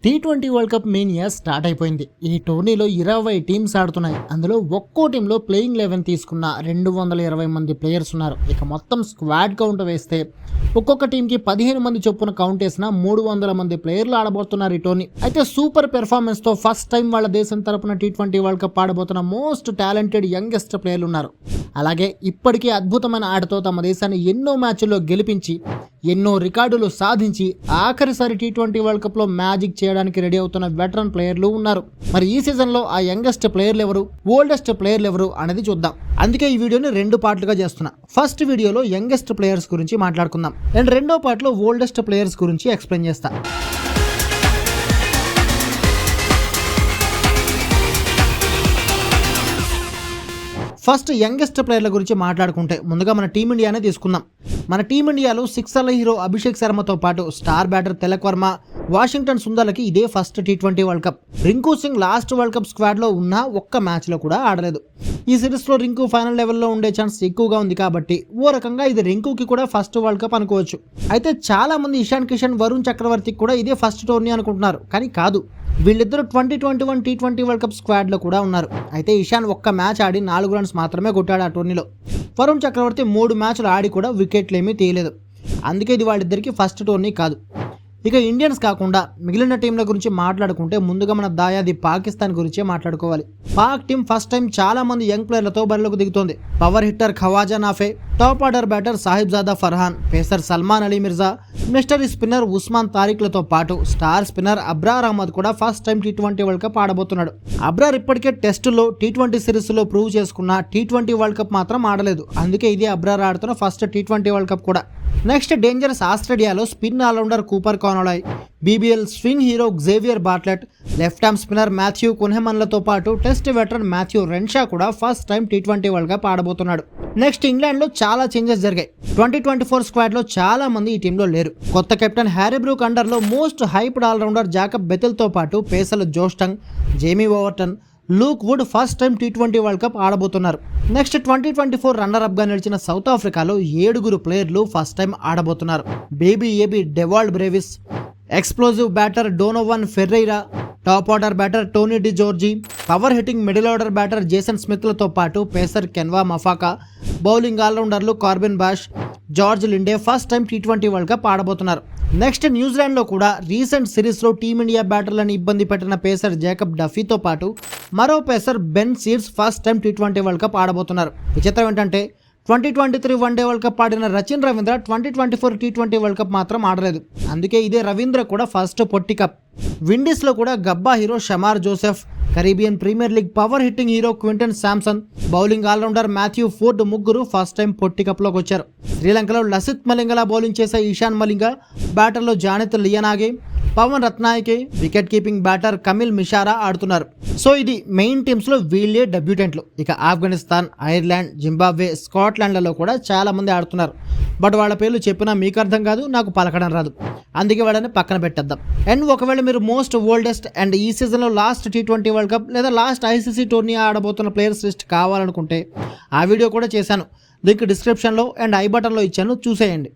T20 world cup mania start అయిపోయింది. ఈ టోర్నీలో 20 టీమ్స్ ఆడుతున్నాయి. అందులో ఒక్కో టీంలో ప్లేయింగ్ 11 తీసుకున్న 220 మంది ప్లేయర్స్ ఉన్నారు. ఇక మొత్తం స్క్వాడ్ కౌంట్ వేస్తే ఒక్కొక్క టీంకి 15 మంది చొప్పున కౌంట్ వేసిన 300 మంది ప్లేయర్లు ఆడబోతున్నారు ఈ టోర్నీ. అయితే సూపర్ పెర్ఫార్మెన్స్ తో ఫస్ట్ టైం వాళ్ళ దేశం తరపున టీ20 వరల్డ్ కప్ ఆడబోతున్న మోస్ట్ టాలెంటెడ్ యంగెస్ట్ ప్లేయర్లు ఉన్నారు. అలాగే ఇప్పటికీ అద్భుతమైన ఆటతో తమ దేశాన్ని ఎన్నో మ్యాచ్ల్లో గెలిపించి ఎన్నో రికార్డులు సాధించి ఆఖరిసారి టీ20 వరల్డ్ కప్ లో మ్యాజిక్ చేయడానికి రెడీ అవుతున్న వెటరన్ ప్లేయర్లు ఉన్నారు. మరి ఈ సీజన్ లో ఆ యంగెస్ట్ ప్లేయర్లు ఎవరు, ఓల్డెస్ట్ ప్లేయర్లు ఎవరు అనేది చూద్దాం. అందుకే ఈ వీడియోని 2 పార్ట్లుగా చేస్తున్నా. ఫస్ట్ వీడియోలో యంగెస్ట్ ప్లేయర్స్ గురించి మాట్లాడుకుందాం అండ్ రెండో పార్ట్లో ఓల్డెస్ట్ ప్లేయర్స్ గురించి ఎక్స్ప్లెయిన్ చేస్తా. ఫస్ట్ యంగెస్ట్ ప్లేయర్ల గురించి మాట్లాడుకుంటే ముందుగా మన టీమిండియానే తీసుకుందాం. మన టీమిండియాలో సిక్సర్ల హీరో అభిషేక్ శర్మతో పాటు star batter Tilak Varma, Washington సుందర్లకి ఇదే ఫస్ట్ టీ20 world cup. Rinku Singh last world cup స్క్వాడ్లో ఉన్న ఒక్క మ్యాచ్లో కూడా ఆడలేదు. ఈ సిరీస్లో రింకు ఫైనల్ లెవెల్లో ఉండే ఛాన్స్ ఎక్కువగా ఉంది కాబట్టి ఓ రకంగా ఇది రింకుకి కూడా ఫస్ట్ వరల్డ్ కప్ అనుకోవచ్చు. అయితే చాలా మంది ఇషాన్ కిషన్, వరుణ్ చక్రవర్తికి కూడా ఇదే ఫస్ట్ టోర్నీ అనుకుంటున్నారు, కానీ కాదు. వీళ్ళిద్దరూ 2021 టీ20 వరల్డ్ కప్ స్క్వాడ్లో కూడా ఉన్నారు. అయితే ఇషాన్ ఒక్క మ్యాచ్ ఆడి 4 రన్స్ మాత్రమే కొట్టాడు ఆ టోర్నీలో. వరుణ్ చక్రవర్తి 3 మ్యాచ్లు ఆడి కూడా వికెట్లు ఏమీ తీయలేదు. అందుకే ఇది వాళ్ళిద్దరికి ఫస్ట్ టోర్నీ కాదు. ఇక ఇండియన్స్ కాకుండా మిగిలిన టీంల గురించి మాట్లాడుకుంటే ముందుగా మన దాయాది పాకిస్తాన్ గురించే మాట్లాడుకోవాలి. పాక్ టీం ఫస్ట్ టైం చాలా మంది యంగ్ ప్లేయర్లతో బరిలోకి దిగుతోంది. Power hitter Khawaja Nafay, top order batter Sahibzada Farhan, pacer Salman Ali Mirza, mystery spinner Usman తారిక్లతో పాటు స్టార్ స్పిన్నర్ అబ్రార్ అహ్మద్ కూడా ఫస్ట్ టైం టీ20 వరల్డ్ కప్ ఆడబోతున్నాడు. అబ్రార్ ఇప్పటికే టెస్టులో టీ20 సిరీస్లో ప్రూవ్ చేసుకున్న టీ20 వరల్డ్ కప్ మాత్రం ఆడలేదు. అందుకే ఇది అబ్రార్ ఆడుతున్న ఫస్ట్ టీ20 వరల్డ్ కప్ కూడా. నెక్స్ట్ డేంజరస్ ఆస్ట్రేలియాలో spin allrounder Cooper Connolly, BBL swing hero Xavier Bartlett, left arm spinner Matthew కున్హెమన్లతో పాటు టెస్ట్ వెటరన్ మాథ్యూ రెన్షా కూడా ఫస్ట్ టైం టీ20 వరల్డ్ కప్ ఆడబోతున్నాడు. నెక్స్ట్ ఇంగ్లాండ్లో చాలా చేంజెస్ జరిగాయి. 2024 స్క్వాడ్లో చాలా మంది ఈ టీంలో లేరు. కొత్త కెప్టెన్ హ్యారీ బ్రూక్ అండర్లో మోస్ట్ హైప్డ్ ఆల్రౌండర్ జాకబ్ బెథెల్తో పాటు పేసర్లు Josh Tongue, Jamie Overton, Luke Wood first time టీ20 వరల్డ్ కప్ ఆడబోతున్నారు. నెక్స్ట్ 2024 రన్నర్ అప్ గా నిలిచిన సౌత్ ఆఫ్రికాలో 7 ప్లేయర్లు ఫస్ట్ టైం ఆడబోతున్నారు. Baby AB Dewald Brevis, explosive batter Donovan Ferreira, top order batter Tony de Zorzi, power hitting middle order batter Jason స్మిత్లతో పాటు pacer Kwena Maphaka, bowling ఆల్రౌండర్లు Corbin Bosch, George Linde first time టీ20 world cup ఆడబోతున్నారు. Next న్యూజిలాండ్లో కూడా recent సిరీస్లో team India బ్యాటర్లను ఇబ్బంది పెట్టిన పేసర్ జాకబ్ డఫీతో పాటు మరో pacer Ben Sears first time టీ20 వరల్డ్ కప్ ఆడబోతున్నారు. విచిత్రం ఏంటంటే 2023 వన్డే వరల్డ్ కప్ ఆడిన రచిన్ రవీంద్ర 2024 టీ20 వరల్డ్ కప్ మాత్రం ఆడలేదు. అందుకే ఇదే రవీంద్ర కూడా ఫస్ట్ పొట్టి కప్. విండీస్లో కూడా Gabba hero Shamar Joseph, Caribbean premier league power hitting hero Quentin Sampson, bowling allrounder Matthew Forde ముగ్గురు ఫస్ట్ టైం పొట్టి కప్లోకి వచ్చారు. శ్రీలంకలో లసిత్ మలింగలా బౌలింగ్ చేసే ఈశాన్ మలింగ, బ్యాటర్లో Janith Liyanage, Pavan Rathnayake, wicket keeping batter Kamil Mishara ఆడుతున్నారు. సో ఇది మెయిన్ టీమ్స్లో వీళ్ళే డెబ్యూటెంట్లు. ఇక ఆఫ్ఘనిస్తాన్, ఐర్లాండ్, జింబాబ్వే, స్కాట్లాండ్లలో కూడా చాలా మంది ఆడుతున్నారు. బట్ వాళ్ళ పేర్లు చెప్పినా మీకు అర్థం కాదు, నాకు పలకడం రాదు. అందుకే వాళ్ళని పక్కన పెట్టేద్దాం. అండ్ ఒకవేళ మీరు మోస్ట్ ఓల్డెస్ట్ అండ్ ఈ సీజన్లో లాస్ట్ టీ20 వరల్డ్ కప్ లేదా లాస్ట్ ఐసీసీ టోర్నీ ఆడబోతున్న ప్లేయర్స్ లిస్ట్ కావాలనుకుంటే ఆ వీడియో కూడా చేశాను. లింక్ డిస్క్రిప్షన్లో అండ్ ఐ బటన్లో ఇచ్చాను, చూసేయండి.